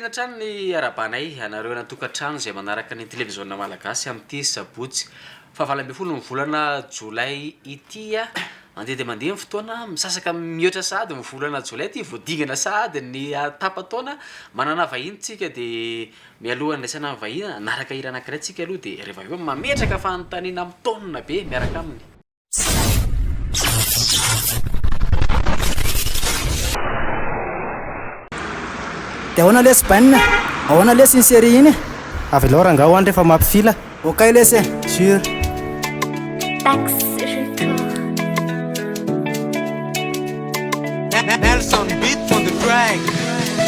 Marina trano ny arabanay anareo natokatrano zay manaraka ny télévision malagasy amin'ity sabotsy fa 20 ny volana Jolay ity mandeha dia mandeha ny fotoana misasaka mihoatra sady ny volana Jolay ity voadigana sady ny tapataona manana vahiny tsika dia mialohan'ny lesana vahiny anaraka hira anankiray tsika aloha dia rehefa avy eo mametraka fanontaniana amin'ny taonina be miaraka aminy. Dia ahoana lesy banina? Ahoana lesy ny série iny? Avy loa ranga ho andry efa mampifila. Okay lesy. Sûr. Nelson beat on the track.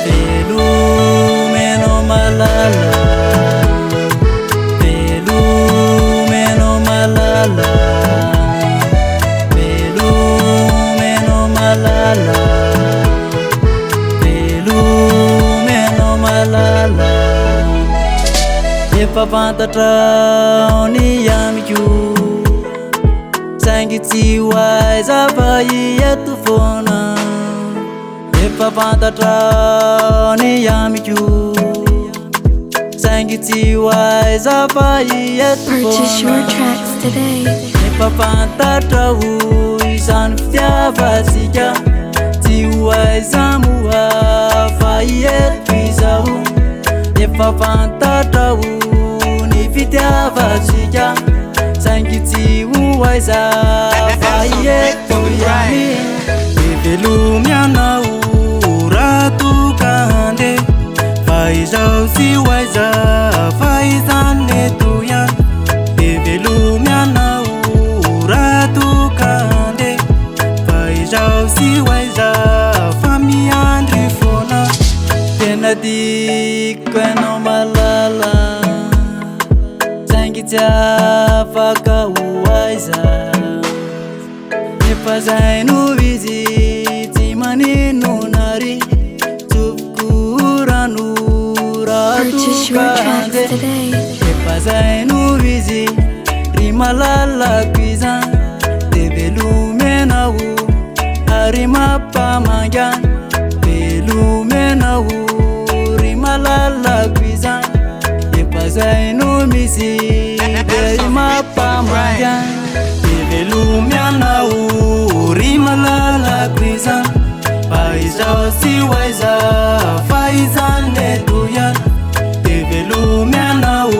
Pelo meno malala. Pelo meno malala. Pelo meno malala. Pelo meno malala. Efa fantatra ny amiko. Saingy tsy hoaiza fa ieto foana. Efa fantatra ny amiko. Saingy tsy hoaiza fa ieto foana. Purchase your tracks today. Efa fantatra ho izany fitiavatsika. Tsy hoaiza moa fa ieto izaho. Efa fantatra ho ny fitiavatsika. Saingy tsy hoaiza fa ieto ihany. Velumi anao raha ka handeha fa izaho tsy hoaiza fa izany eto ihany. Velumi anao raha ka handeha fa izaho tsy hoaiza fa miandry foana. Tena diko ianao malala saingy tsy afaka hoaiza. Efa zay no izy tsy manino nary tsofoko rano raha Purchase your ka tracks handeha. today. Efa zay no izy ry malalako izany. Dia velome anao ary mampamangana. Velome anao ry malalako izany. Efa zay no misy dia ry mampamangana. Velumi anao ry malalako izany. Fa izaho tsy hoaiza fa izany eto ihany. Velumi anao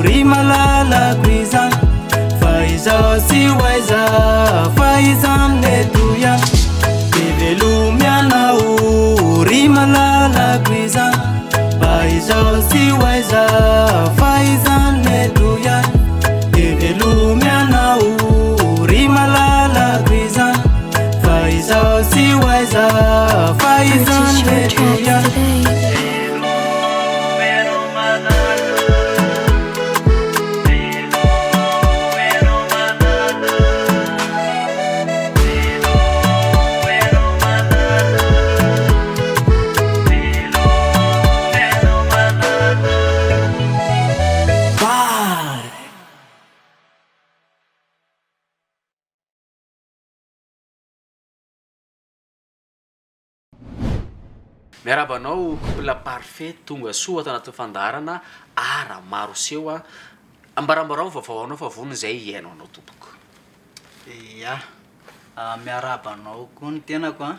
ry malalako izany. Fa izaho tsy hoaiza fa izany eto ihany. Velumi anao ry malalako izany. Fa izaho tsy hoaiza fa izany eto ihany. Velumi anao ry malalako izany. Fa izaho tsy hoaiza fa izany Purchase your eto tracks ihany. today. Miarabanao couple Parfait tonga soa tanaty fandaharana ara maro seho ambarambarao vaovao fa vonona zay iainao anao tompoko. Ya, miaraba anao koa ny tenako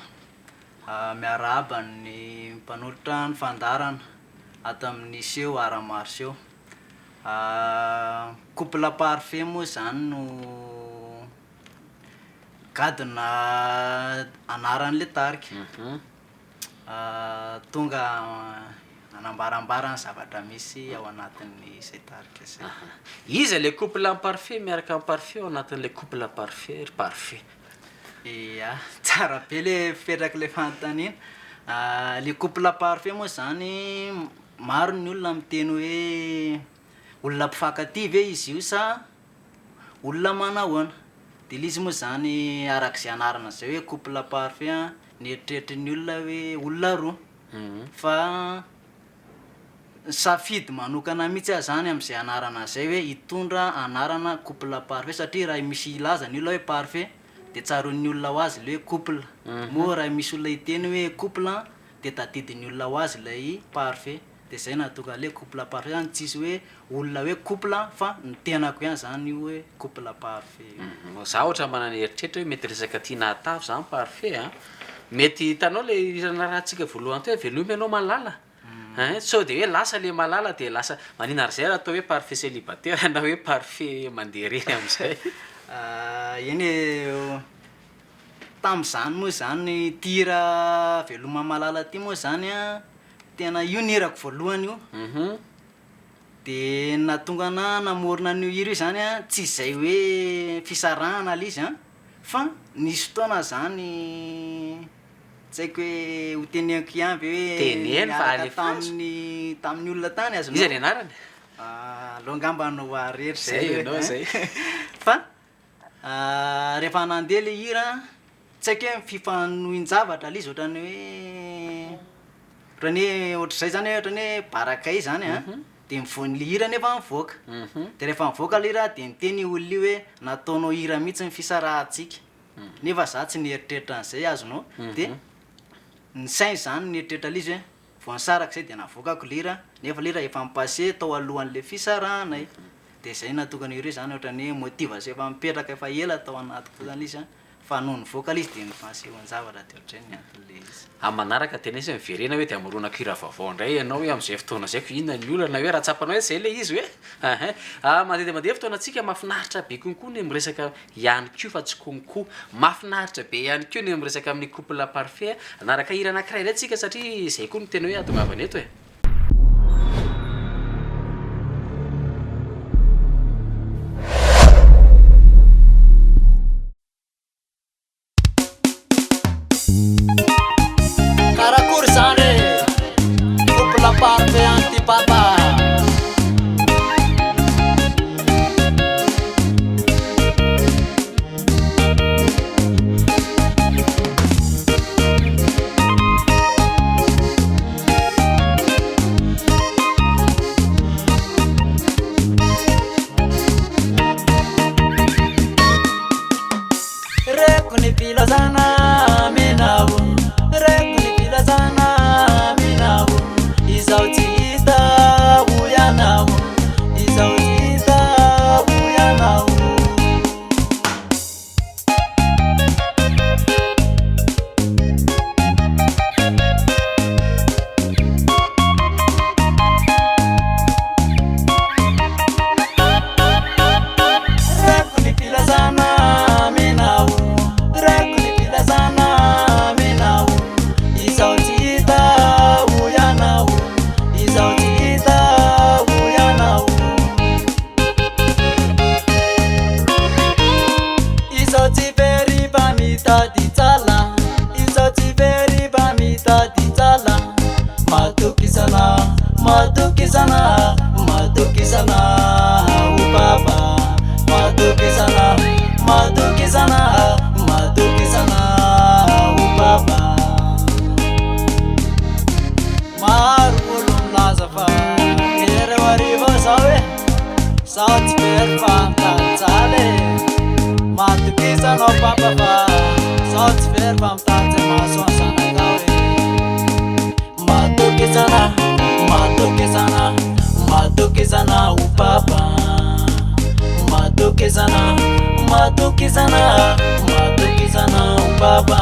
miaraba ny mpanolotra ny fandarana ato amin'ny seho ara maro seho. Couple Parfait moa zany no gadona anaran'le tarika. Tonga anambarambara ny zavatra misy ao anatin'ny izay tarika izay. Iza le couple Parfait miaraka amin'ny Parfait ao anatin'le couple Parfait ry Parfait. Ya, tsara be le fetraky le fanontaniana. Le couple Parfait moa zany maro ny olona miteny hoe olona mpifankatia ve izy io sa olona manahoana. Dia ilay izy moa zany arak'izay anarana zay hoe couple Parfait ny eritreritry ny olona hoe olona roa. Fa safidy manokana mihitsy zany amin'izay anarana zay hoe hitondra anarana couple Parfait satria raha misy ilaza ny olona hoe Parfait dia tsaron'ny olona ho azy le hoe couple. Moa raha misy olona hiteny hoe couple de tadidiny olona ho azy lay parfait de zay natonga le couple parfait zany tsisy hoe olona hoe couple fa ny tenako ihany zany io hoe couple parfait za ohatra manana eritreritra hoe mety resaka tiana atafy zany parfait a mety hitanao le irana rahantsika voalohany teo velomy ianao malala so de hoe lasa le malala de lasa manina ry zay raha atao hoe parfait célibataire na hoe parfait mandeha reny am'izay eny tam'izany moa zany tira veloma malala ty moa zany a tena io nirako voalohany io de natonga ana namorona an'io hira io zany a tsy zay hoe fisarahana le izy a fa nisy fotoana zany tsy haiko hoe ho teneko iaby hoe teneny fa miaraka tamin'ny olona tany azonao izy ny anarany aloha ngamba no arery zay ianao zay fa rehefa nandeha le hira tsy haiko hoe fifanohin-javatra le izy ohatrany hoe ohatrany hoe ohatr'izay zany hoe ohatrany hoe barakay zany a de mivoany le hira nefa mivoaka de rehefa mivoaka le hira de miteny olona io hoe nataonao hira mihitsy ny fisarahantsika nefa za tsy nieritreritra an'izay azonao de ny sain zany nieritreritra le izy hoe voanisaraka zay de navoakako le hira nefa le hira efa mipasse tao alohan'le fisarahana de zay natonga ny hira zany ohatrany hoe motivation efa mipetraka efa ela tao anatiko fo zany le izy a fa noho ny voaka le izy de nifansehony zavatra de ohatrany ny anton'le izy manaraka tena izy miverena hoe de amoronako hira vaovao indray ianao hoe am'izay fotoana zay ko inona ny olana hoe raha tsapanao hoe zay le izy hoe mandeha de mandeha fotoanantsika mahafinaritra be konkoa ny miresaka ihany ko fa tsy konko mahafinaritra be ihany ko ny miresaka amin'ny couple parfait anaraka hira anankiray indray tsika satria zay koa no tena hoe atongavany eto Karakory zany couple parfait anti-papa reko ni filazana menao reko ni filazana menao izao tsy hita uyanao izao tsy hita uyanao reko ni filazana menao reko ni filazana menao izao tsy hita uyanao izao tsy hita uyanao izao tsy very mba mitady tsala izao tsy very mba mitady tsala matokisana matokisana matokisana upapa matokisana matokisana matokisana upapa maro olo milaza fa ereo ariva zao hoe sao tsy very fantatsale matokisanao papa fa sao tsy very fa mitanjy maso ansanakao e matokisana matokisana matokisana upapa matokisana matokisana matokisana upapa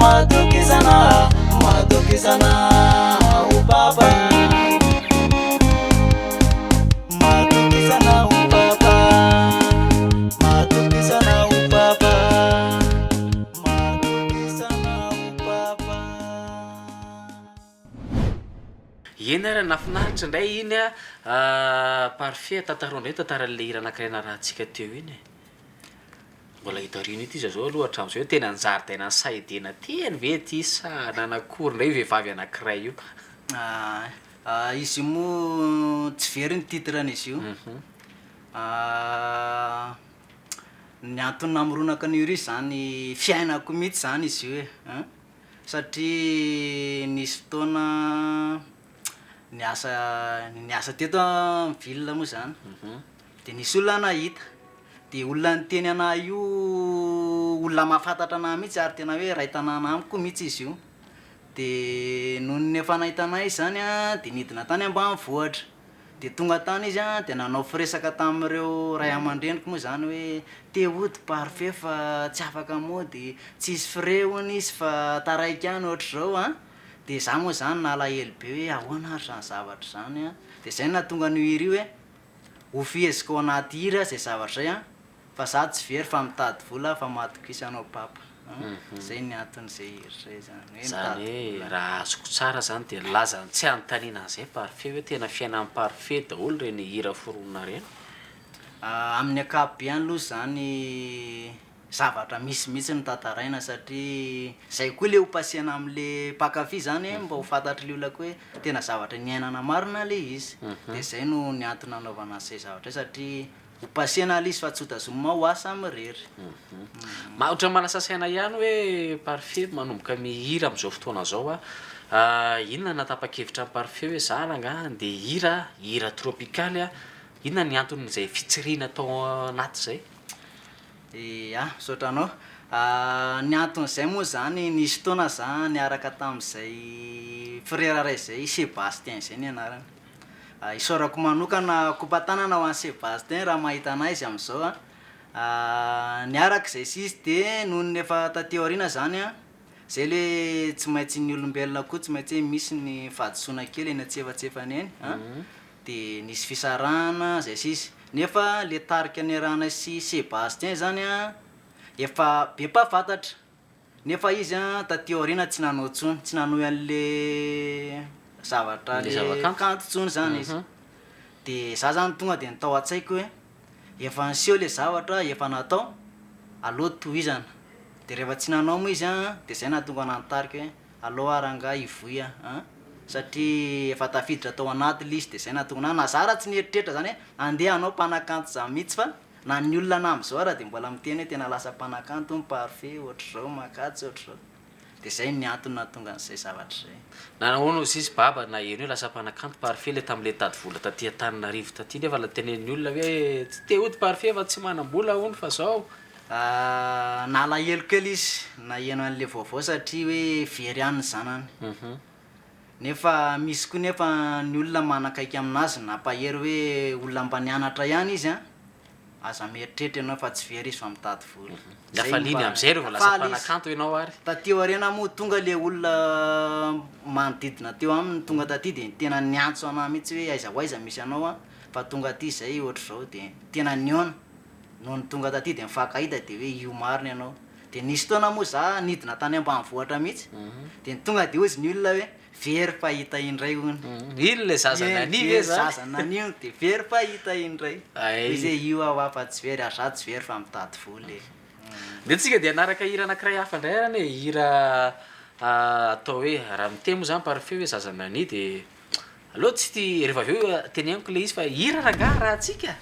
madukisana madukisana upapa madukisana upapa madukisana upapa madukisana upapa. Eny ara nafinaritra indray iny parfait tantarondray tantaran'le hira anankiray narahantsika teo iny e. Mbola hitarina ity izy zao aloha hatramin'izay hoe tena nizaridaina ny saidina teny ve ty sa nanakory indray vehivavy anankiray io. Izy moa tsy very ny titrany izy io. Ny antony namoronaka an'io ry zany fiainako mihitsy zany izy io e, satria nisy fotoana niasa teto ville moa zany de nisy olona nahita de olona niteny anahy io olona mahafantatra anahy mihitsy ary tena hoe ray tanàna amiko mihitsy izy io. De noho ny efa nahita anahy izy zany de nidina tany ambanivohitra de tonga tany izy de nanao firesaka tamin'ireo ray aman-dreniko moa zany hoe te hody parfait fa tsy afaka mody tsisy fireony izy fa taraiky any ohatr'izao de za moa zany nalahelo be hoe ahoana ary zany zavatra zany de zay nahatonga an'io hira io hoe ho fihezika ao anaty hira zay zavatra zay fa za tsy very fa mitady vola fa matokisanao papa. Zay ny anton'izay hira zay zany Zany hoe raha azoko tsara zany de lazany tsy anontaniana an'izay parfait hoe tena fiainan'ny parfait daholo reny hira foronina reny. Amin'ny ankapobeny aloha zany zavatra misy mihitsy ny tantaraina satria zay koa le ho pasiana am'le mpakafy zany mba ho fantatry le olona koa hoe tena zavatra niainana marina le izy. De zay no ny antony nanaovana an'izay zavatra satria ho pasiana le izy fa tsy ho tazomina ho asa amirery. Ohatra manasasaina ihany hoe parfait manomboka mihira am'izao fotoana zao inona natapa-kevitra amin'ny parfait hoe zany anga de hira tropikaly inona ny anton'izay fitsirina tao anaty zay. Sotranao ny anton'izay moa zany nisy fotoana za niaraka tamin'izay frère ray zay Sébastien zay ny anarany. Isaorako manokana kompatanana ho an'ny Sébastien raha mahita anahy izy am'izao niaraka izay sisy de noho ny efa tateo aoriana zany zay le tsy maintsy ny olombelona koa tsy maintsy hoe misy ny fahadisoana kely eny antsefatsefany eny de nisy fisarahana zay sisy nefa le tarika niarahana sy Sébastien zany efa be mpafantatra nefa izy tateo aoriana tsy nanao tsony tsy nanohy an'le zavatra le kanto tsony zany izy de za zany tonga de nitao an-tsaiko hoe efa niseho le zavatra efa natao aloha tohizana de rehefa tsy nanao moa izy de zay nahatonga nanotarika hoe aloha aranga ivoy satria efa tafiditra tao anaty le izy de zay nahatonga nazara tsy nieritreritra zany hoe andeha anao mpanakanto za mihitsy fa na ny olona na am'izao raha de mbola miteny hoe tena lasa mpanakanto ny parfait ohatr'izao makatsy ohatr'izao de zay ny antony nahatonga an'izay zavatra zay. Nanao sisy baba na eny hoe lasa mpanakanto parfait le tam'le tady vola taty Antananarivo taty nefa la tenen'ny olona hoe tsy te hody parfait fa tsy manam-bola hony fa zao. Nalahelo kely izy naheno an'le vaovao satria hoe very any ny zanany. Nefa misy koa nefa ny olona manakaiky aminazy nampahery hoe olona mba nianatra ihany izy aza mieritreritra ianao fa tsy very izy fa mitady vola. Lafa liny am'izay rehefa lasa mpanakanto ianao ary. Tateo aoriana moa tonga le olona manodidina teo aminy tonga taty de tena niantso anahy mihitsy hoe aiza ho aiza misy anao fa tonga aty zay ohatr'izao de tena niona noho ny tonga taty de mifankahita de hoe io marina ianao de nisy fotoana moa za nidina tany ambanivohitra mihitsy de tonga de ozy ny olona hoe very fahita indray hony. Ino le zaza nanivy zaza nanio de very fahita indray izy io fa tsy very za tsy very fa mitady vola. De tsika de anaraka hira anankiray hafa indray arany hoe hira atao hoe raha mitemo zany parfait hoe zaza nani de aloha tsy rehefa avy eo teneniko le izy fa hira rangaha raha tsika.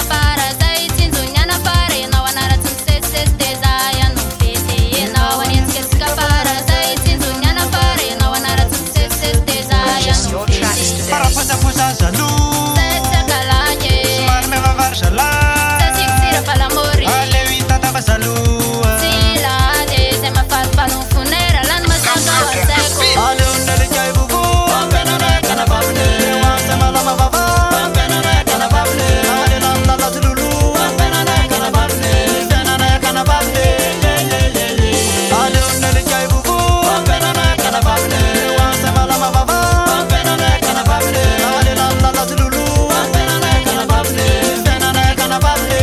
Para, zay tsinjonyana para, ianao anaratsy misesisesy de za ianao mafosafosa jaloux somary mivavary zalahy aleo hitata jaloux aleo nalikay bobo ampenanakana babile oanza malama baba ampenanakana babile alelamlalazy lolo ampenanakana babile mpenanakana babile aleo nalikay bobo ampenanakana babile oanza malama baba ampenanakana babile alelamlalazy lolo ampenanakana babile mpenanakana babile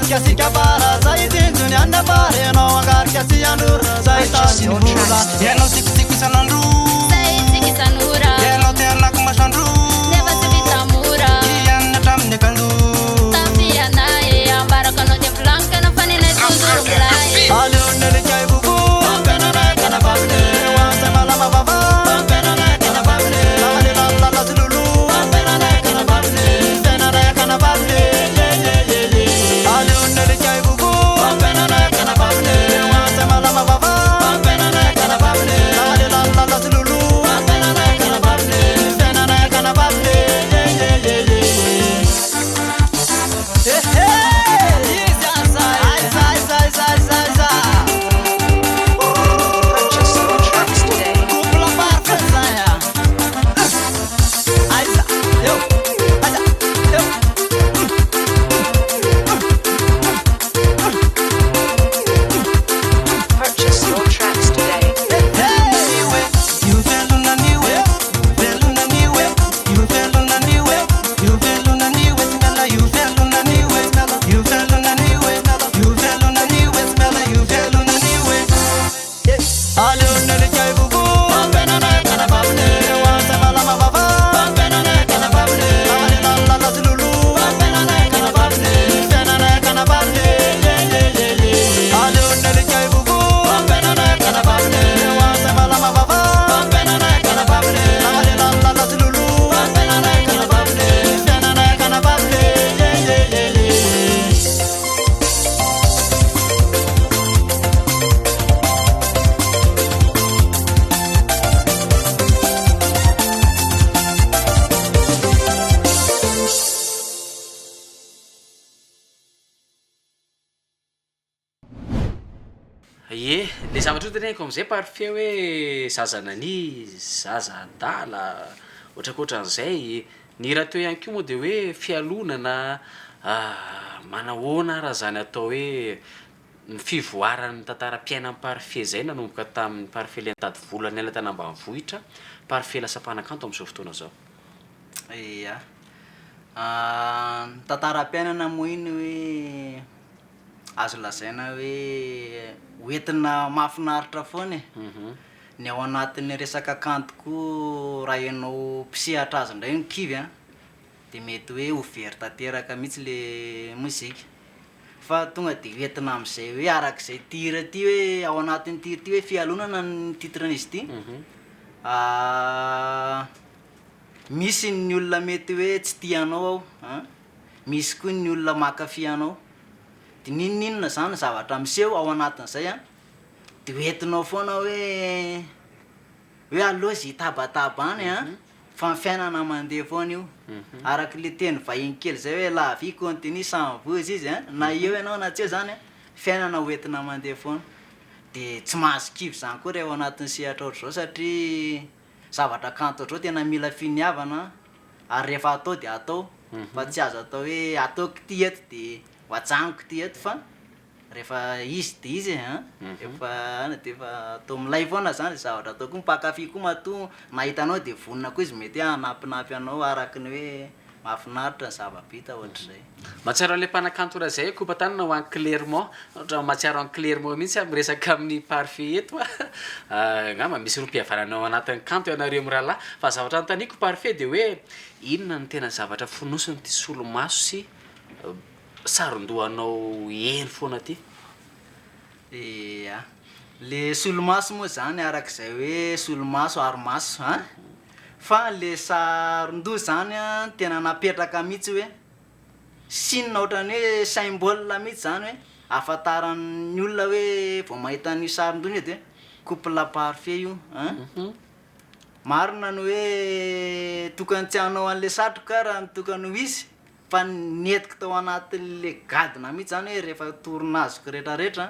Kasika para zaitin anda bare no agar kasi andur zaita sinula yelo tik sanandru zaiti sanura yelo te anak masandru neva sitamura yan tam ne kandu tafia nae ambara kono te blanca na fanine tuzuru blai alu ne kai bubu kanana kana babne wa samala baba kanana kana babne la la zulu kanana kana babne kanana kana babne Ye, le zavatra teneniko am'izay parfait hoe zaza nani, zaza adala, ohatrakoatran'izay. Ny raha teo ihany koa moa dia hoe fialonana manahoana raha zany atao hoe ny fivoaran'ny tantaram-piainan'ny parfait zay nanomboka tamin'ny parfait le nitady vola ny ela tany ambanivohitra, parfait lasa mpanakanto amin'izao fotoana zao. Ia tantaram-piainana moa iny hoe azo lazaina hoe hoentina mahafinaritra foana e. Ny ao anatin'ny resaka kanto koa raha ianao mpisehatra azy indray ny kivy a dia mety hoe ho very tanteraka mihitsy le mozika fa tonga dia hoentina amin'izay hoe arak'izay tira ty hoe ao anatin'ny tira ty hoe fialonana ny titran'izy ty. Misy ny olona mety hoe tsy tianao ao, misy koa ny olona mankafy anao. Dia ninninona zany zavatra miseho ao anatin'izay a dia hoentinao foana hoe aloha zay tabataba any a fa ny fiainana mandeha foana io araka le teny vahiny kely zay hoe la vie continue sans vous izy a na eo ianao na tsy eo zany a fiainana hoentina mandeha foana dia tsy mahazo kivy zany koa reha ao anatin'ny sehatra ohatr'izao satria zavatra kanto ohatr'izao tena mila finiavana ary rehefa atao dia atao fa tsy azo atao hoe ataoko ty eto dia hoajaniko ty eto fa rehefa izy dia izy efa dia efa atao milay foana zany zavatra atao koa mpakafy koa matoa nahitanao dia vonona koa izy mety hanampinampy anao araka ny hoe mahafinaritra ny zava-bita ohatr'izay. Mahatsiaro an'ilay mpanakanto raha zay koa tany ho any clairement ohatra mahatsiaro any clairement mihitsy miresaka amin'ny parfait eto ngamba misy roam-pihavananao anatin'ny kanto ianareo amin'ny rahalahy fa zavatra notaniko parfait dia hoe inona ny tena zavatra fonosiny ty solomaso sy saron-dohanao eny foana ty. Ia le solomaso moa zany arak'izay hoe solomaso aromaso a fa le saron-doha zany a tena napetraka mihitsy hoe sinona ohatrany hoe symbole mihitsy zany hoe ahafantaran'ny olona hoe vao mahita ny saron-doha edy hoe couple parfait io a marina ny hoe tokony tsy hanao an'le satroka raha nitokany ho izy fa nentika tao anatin'le gadina mihitsy zany hoe rehefa torinazoko rehetrarehetra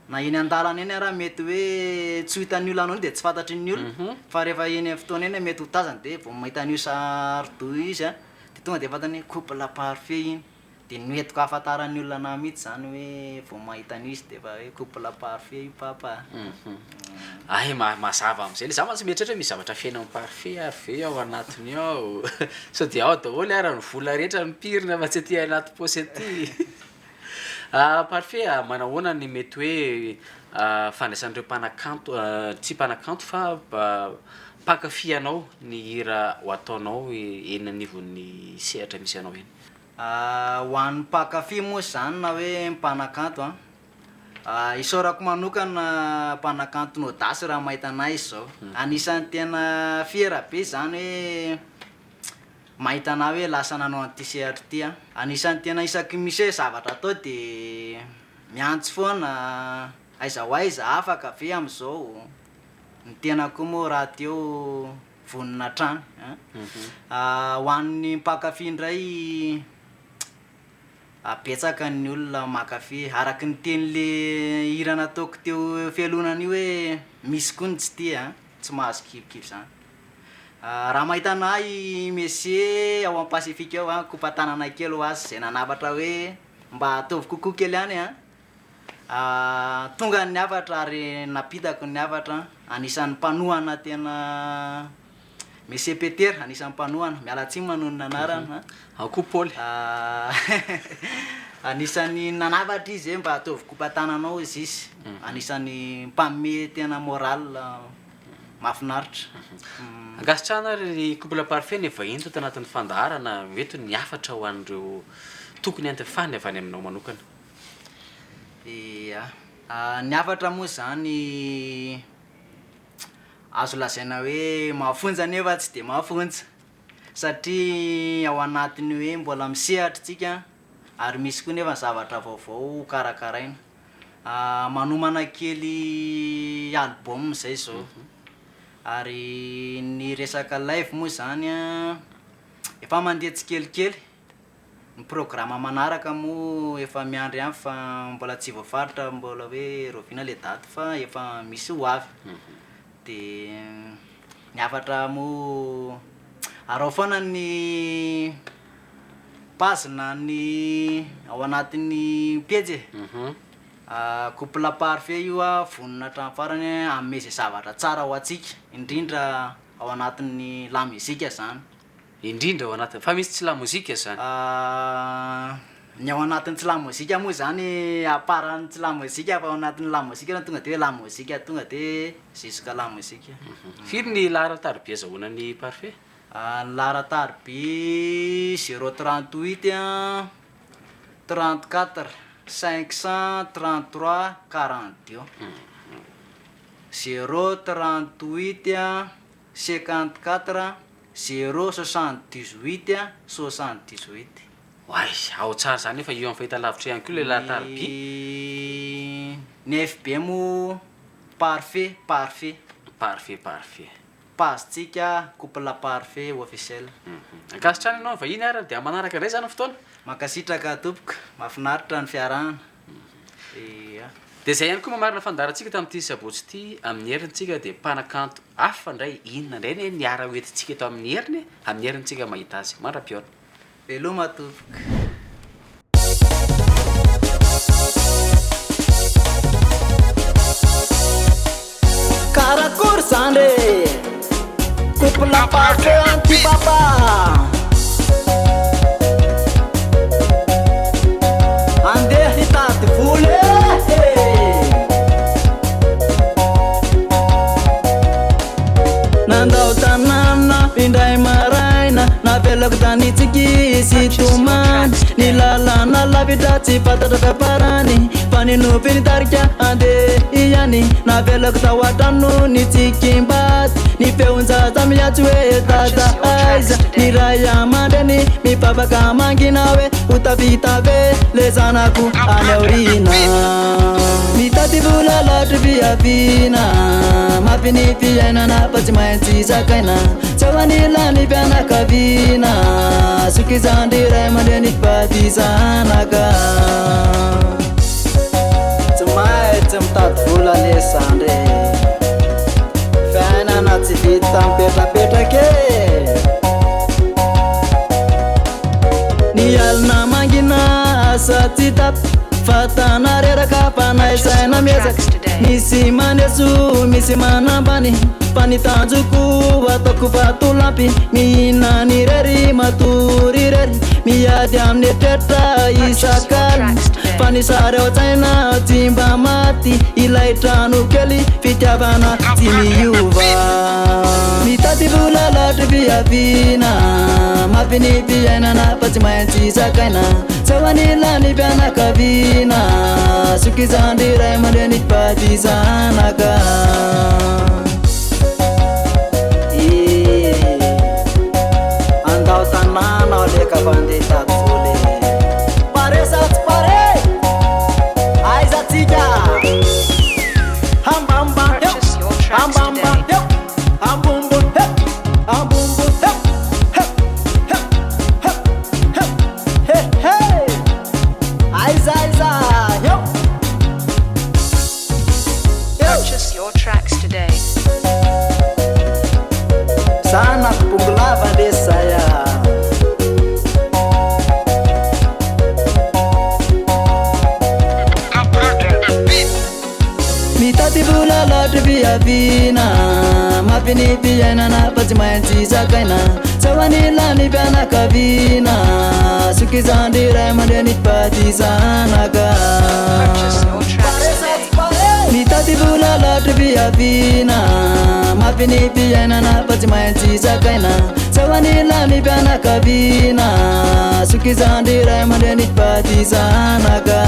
na eny an-dalana eny raha mety hoe tsy hitan'ny olona anao de tsy fantatry ny olona fa rehefa eny amin'ny fotoana eny mety ho tazana de vao mahita an'io saron-doha izy a de tonga de fantany hoe couple parfait iny de noentiko ahafantaran'ny olona na mihitsy zany hoe vao mahita an'io izy de fa hoe couple parfait io papa ay mazava am'izay le za mantsy mieritreritra hoe misy zavatra fiaina amin'ny parfait arve ao anatiny ao sao de ao daholo ara ny vola rehetra mipirina fa tsy aty anaty posy aty parfait manahoana ny mety hoe fandraisan'ireo mpanakanto tsy mpanakanto fa mpankafy ny hira ho ataonao eny anivon'ny sehatra misy anao eny ho an'ny mpankafy moa zany na hoe mpanakanto isaorako manokana mpanakanto no dasy raha mahita anazy zao anisan'ny tena fiera be zany hoe mahita ana hoe lasa nanao an'ity sehatra ty anisan'ny tena isaky misy hoe zavatra atao de miantso foana aiza ho aiza afaka ave am'izao ny tena koa moa raha teo vonina trano ho an'ny mpankafy indray apetsaka ny olona makafy araky ny tenylle hira nataoko teo fialonan'io hoe misy koa ny tsy ty tsy mahazo kibokibo zany raha mahita anahy monsieur ao am-pasifika ao kopatanana kely ho azy zay nanavatra hoe mba ataovy kokoa kely any tonga ny avatra ary napitako ny avatra anisan'ny mpanohana tena monsieur Peter anisan'ny mpanohana mialatsiny manonona anarana Paul anisan'ny nanavatra izy mba ataovy kopatananao izy anisan'ny mpamme tena moral mahafinaritra angasitrana ry couple parfait ny vahiny to tanatin'ny fandaharana mety niafatra ho an'ireo tokony antefany avy any aminao manokana niafatra moa zany azo lazaina hoe mahafonja nefa tsy de mahafonja satria ao anatiny hoe mbola misehatra tsika ary misy koa nefa zavatra vaovao karakaraina manomana kely album zay zao ary ny resaka live moa zany efa mandeha tsikelikely ny programme manaraka moa efa miandry ihany fa mbola tsy voafaritra mbola hoe rovina le daty fa efa misy ho avy de niafatra moa arao foana ny pazina ny ao anatin'ny pejy couple parfait io vonina hatrany farany ame zay zavatra tsara ho atsika indrindra ao anatin'ny la muzika zany indrindra ao anatiny fa misy tsy la mozika zany ny ao anatin'ny tsy la mozika moa zany aparany tsy la mozika fa ao anatin'ny la mozika tonga de hoe la mozika tonga de jusqu'à la mozika firy ny laharatarby azahoana ny parfait laharatarby 038 34 533 42 038 54 078 78 ay ao tsara zany efa io amin'ny fahita lavitra ihany koa le lahatarby ny FB mo parfait pazetsika couple parfait officiel ankasitrany ianao vahiny ara de manaraka indray zany fotoana makasitraka tompoka mahafinaritra ny fiarahana de zay ihany koa mamarina fandarantsika tamin'ity sabotsy ity amin'ny herintsika de mpanakanto afa ndray inona ndray ne niara hoetitsika eto amin'ny heriny amin'ny herintsika mahita azy mandra-piona veloma tompoka karakory zany couple parfait anti-papa andeha hitady voly nandao tanana indray maraina navelako tany tsikisy tomany ny lalana lavitra tsy tsy patatra fiaparany fa ny nopiny tarika andeha ihany navelako tao an-trano ny tsikimbaty ny feonjaza miatsy hoe dada aiza ny ray aman-dreny mipavaka mangina hoe ho tavitave le zanako any aorina mitady vola latry viavina mampinifiainana fa tsy maintsy zakaina tsy ho anila ny fianakaviana sokizandry ray aman-dreny fady zanaka tsy maintsy mitady vola lesandre fiainana tsy vita mipetrapetrake ny alina mangina asa tsy tato fatanareraka panaisaina miezaka misy maneso misy manambany fa ny tanjoko ataoko vatolampy mihina ny rery matory rery miady amin'ny tretra isakaly fa ny sary ao-tsaina tsy mba maty ilay trano kely fitiavana tsy miova mitady vola latry viavina mampinifiainana fa tsy maintsy zakaina tsy ho anila ny fianakaviana sokizandry ray aman-dreny fady zanaka andao tanàna ao leka fandeha tady voly pare sa tsy pare aiza tsika hambamba hambamba ambombo ambombo aiza aiza yo Purchase your tracks today. sana kupungulava desaya mitady vola latry viavina mampinifiainana fa tsy maintsy zakaina tsy ho anila ny fianakaviana sokizandry ray aman-dreny fady zanaka Purchase your tracks today. mitady vola latry viavina mampinifiainana fa tsy maintsy zakaina tsy ho anila ny fianakaviana sokizandry ray aman-dreny fady zanaka